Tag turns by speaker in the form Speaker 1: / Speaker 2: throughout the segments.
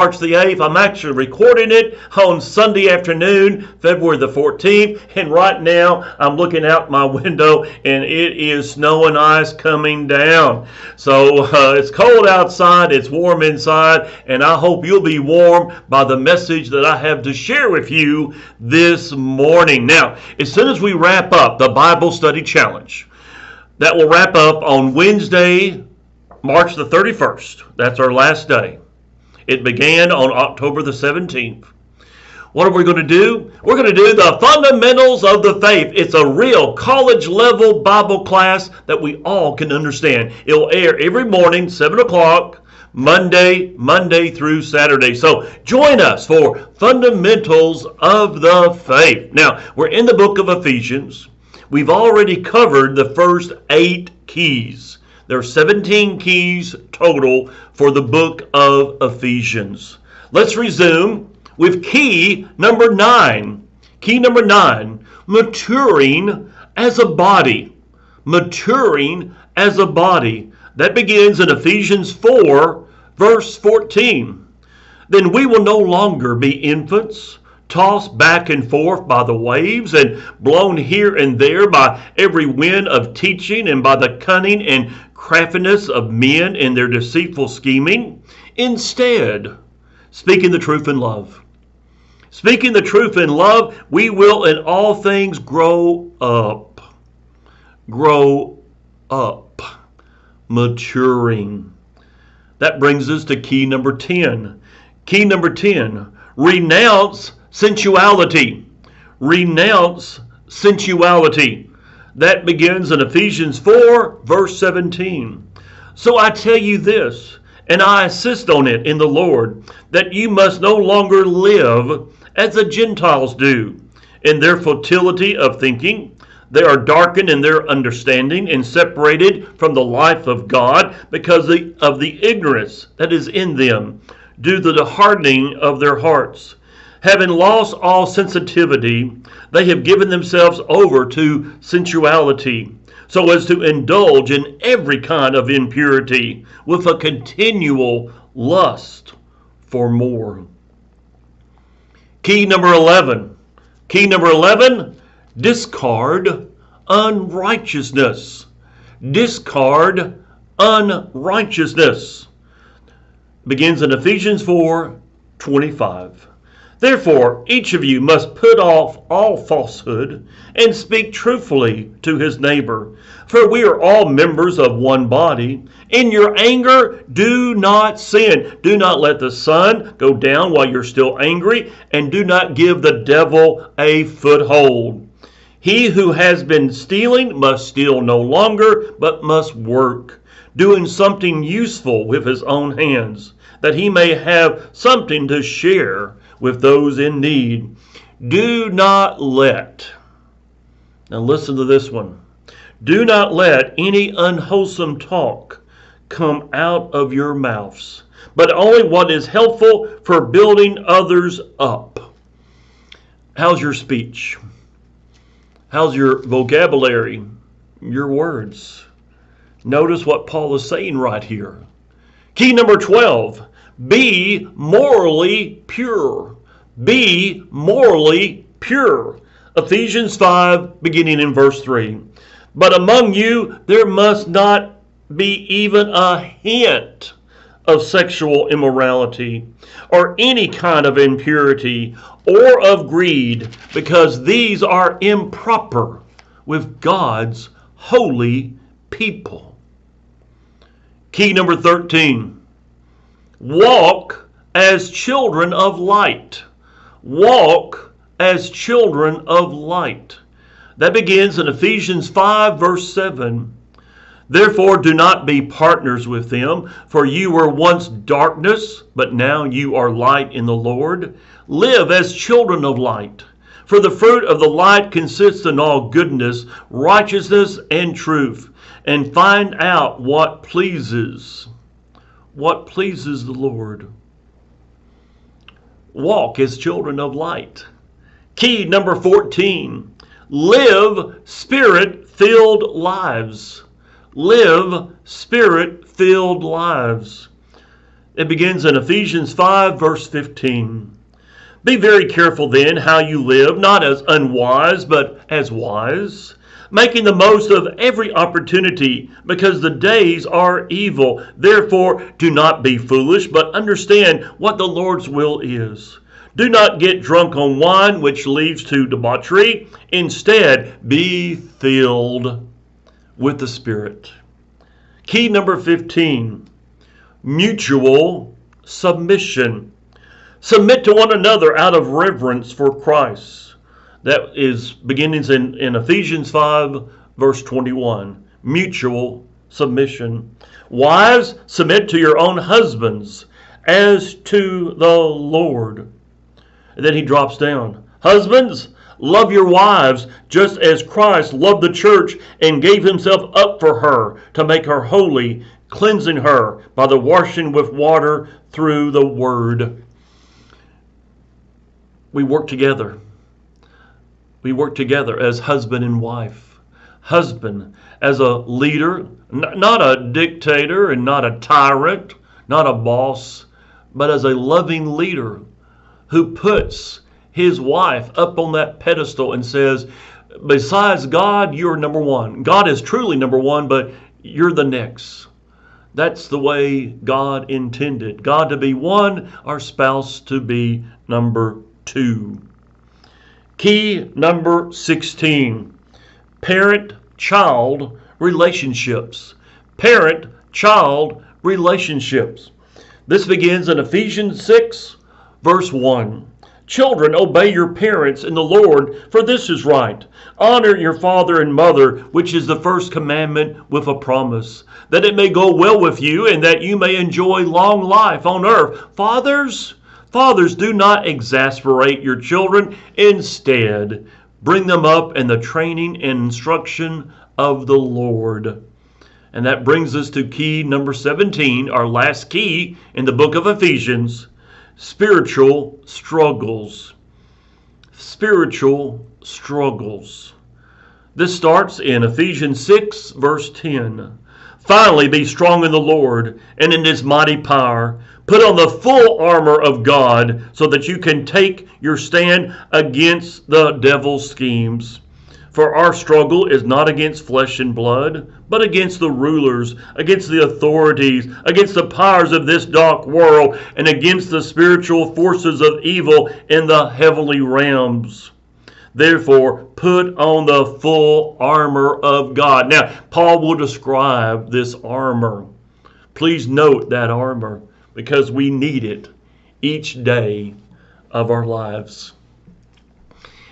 Speaker 1: March the 8th. I'm actually recording it on Sunday afternoon, February the 14th. And right now, I'm looking out my window and it is snow and ice coming down. So it's cold outside, it's warm inside, and I hope you'll be warm by the message that I have to share with you this morning. Now, as soon as we wrap up the Bible Study Challenge, that will wrap up on Wednesday, March the 31st. That's our last day. It began on October the 17th. What are we going to do? We're going to do the fundamentals of the faith. It's a real college-level Bible class that we all can understand. It'll air every morning, 7 o'clock, Monday through Saturday. So join us for Fundamentals of the Faith. Now, we're in the book of Ephesians. We've already covered the first 8 keys. There are 17 keys total for the book of Ephesians. Let's resume with key number 9. Key number 9, maturing as a body. Maturing as a body. That begins in Ephesians 4, verse 14. Then we will no longer be infants, tossed back and forth by the waves and blown here and there by every wind of teaching and by the cunning and craftiness of men in their deceitful scheming. Instead, speaking the truth in love. Speaking the truth in love, we will in all things grow up. Grow up. Maturing. That brings us to key number 10. Key number 10, renounce sensuality. Renounce sensuality. That begins in Ephesians 4, verse 17. So I tell you this, and I insist on it in the Lord, that you must no longer live as the Gentiles do, in their futility of thinking. They are darkened in their understanding and separated from the life of God because of the ignorance that is in them, due to the hardening of their hearts. Having lost all sensitivity, they have given themselves over to sensuality, so as to indulge in every kind of impurity with a continual lust for more. Key number 11. Key number 11, discard unrighteousness. Discard unrighteousness. Begins in Ephesians 4:25. Therefore, each of you must put off all falsehood and speak truthfully to his neighbor, for we are all members of one body. In your anger, do not sin. Do not let the sun go down while you're still angry, and do not give the devil a foothold. He who has been stealing must steal no longer, but must work, doing something useful with his own hands, that he may have something to share with those in need. Do not let, now listen to this one, do not let any unwholesome talk come out of your mouths, but only what is helpful for building others up. How's your speech? How's your vocabulary? Your words? Notice what Paul is saying right here. Key number 12, be morally pure. Be morally pure. Ephesians 5, beginning in verse 3. But among you there must not be even a hint of sexual immorality, or any kind of impurity, or of greed, because these are improper with God's holy people. Key number 13. Walk as children of light. Walk as children of light. That begins in Ephesians 5, verse 7. Therefore do not be partners with them, for you were once darkness, but now you are light in the Lord. Live as children of light. For the fruit of the light consists in all goodness, righteousness, and truth. And find out what pleases the Lord. Walk as children of light. Key number 14. Live Spirit-filled lives. Live Spirit-filled lives. It begins in Ephesians 5, verse 15. Be very careful then how you live, not as unwise, but as wise, making the most of every opportunity, because the days are evil. Therefore, do not be foolish, but understand what the Lord's will is. Do not get drunk on wine, which leads to debauchery. Instead, be filled with the Spirit. Key number 15, mutual submission. Submit to one another out of reverence for Christ. That is beginnings in Ephesians 5, verse 21. Mutual submission. Wives, submit to your own husbands as to the Lord. And then he drops down. Husbands, love your wives just as Christ loved the church and gave himself up for her to make her holy, cleansing her by the washing with water through the word. We work together. We work together as husband and wife. Husband as a leader, not a dictator and not a tyrant, not a boss, but as a loving leader who puts his wife up on that pedestal and says, besides God, you're number one. God is truly number one, but you're the next. That's the way God intended. God to be one, our spouse to be number two. Key number 16, parent-child relationships. Parent-child relationships. This begins in Ephesians 6, verse 1. Children, obey your parents in the Lord, for this is right. Honor your father and mother, which is the first commandment with a promise, that it may go well with you and that you may enjoy long life on earth. Fathers, do not exasperate your children. Instead, bring them up in the training and instruction of the Lord. And that brings us to key number 17, our last key in the book of Ephesians, spiritual struggles. Spiritual struggles. This starts in Ephesians 6, verse 10. Finally, be strong in the Lord and in his mighty power. Put on the full armor of God so that you can take your stand against the devil's schemes. For our struggle is not against flesh and blood, but against the rulers, against the authorities, against the powers of this dark world, and against the spiritual forces of evil in the heavenly realms. Therefore, put on the full armor of God. Now, Paul will describe this armor. Please note that armor, because we need it each day of our lives.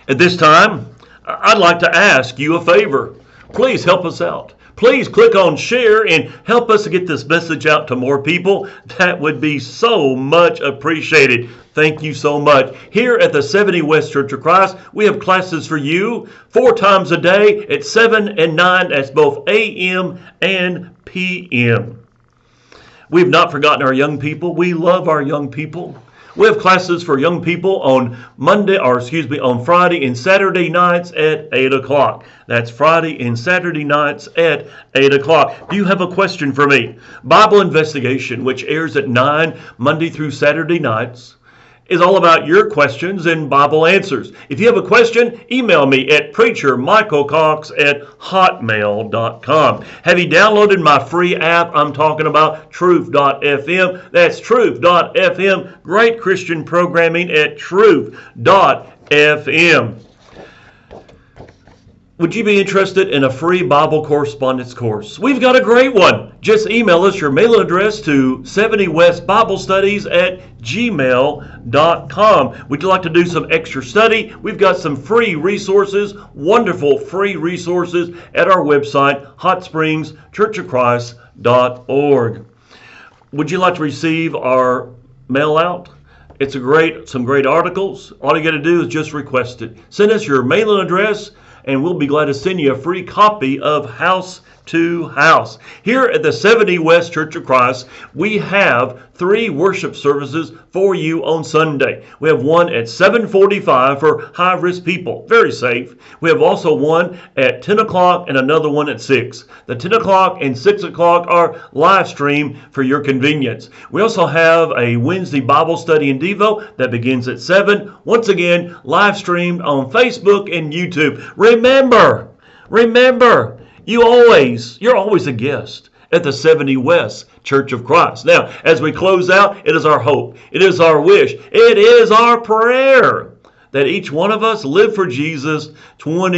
Speaker 1: At this time, I'd like to ask you a favor. Please help us out. Please click on share and help us get this message out to more people. That would be so much appreciated. Thank you so much. Here at the 70 West Church of Christ, we have classes for you 4 times a day at 7 and 9. That's both a.m. and p.m. We've not forgotten our young people. We love our young people. We have classes for young people on on Friday and Saturday nights at 8 o'clock. That's Friday and Saturday nights at 8 o'clock. Do you have a question for me? Bible Investigation, which airs at 9 Monday through Saturday nights, is all about your questions and Bible answers. If you have a question, email me at preachermichaelcox@hotmail.com. Have you downloaded my free app? I'm talking about truth.fm. That's truth.fm. Great Christian programming at truth.fm. Would you be interested in a free Bible correspondence course? We've got a great one. Just email us your mailing address to 70westbiblestudies@gmail.com. Would you like to do some extra study? We've got some free resources, wonderful free resources at our website, hotspringschurchofchrist.org. Would you like to receive our mail out? It's some great articles. All you got to do is just request it. Send us your mailing address, and we'll be glad to send you a free copy of House to house. Here at the 70 West Church of Christ, we have 3 worship services for you on Sunday. We have one at 7:45 for high-risk people, very safe. We have also one at 10 o'clock and another one at 6. The 10 o'clock and 6 o'clock are live stream for your convenience. We also have a Wednesday Bible study and Devo that begins at 7. Once again, live streamed on Facebook and YouTube. Remember, you're always a guest at the 70 West Church of Christ. Now, as we close out, it is our hope, it is our wish, it is our prayer that each one of us live for Jesus 20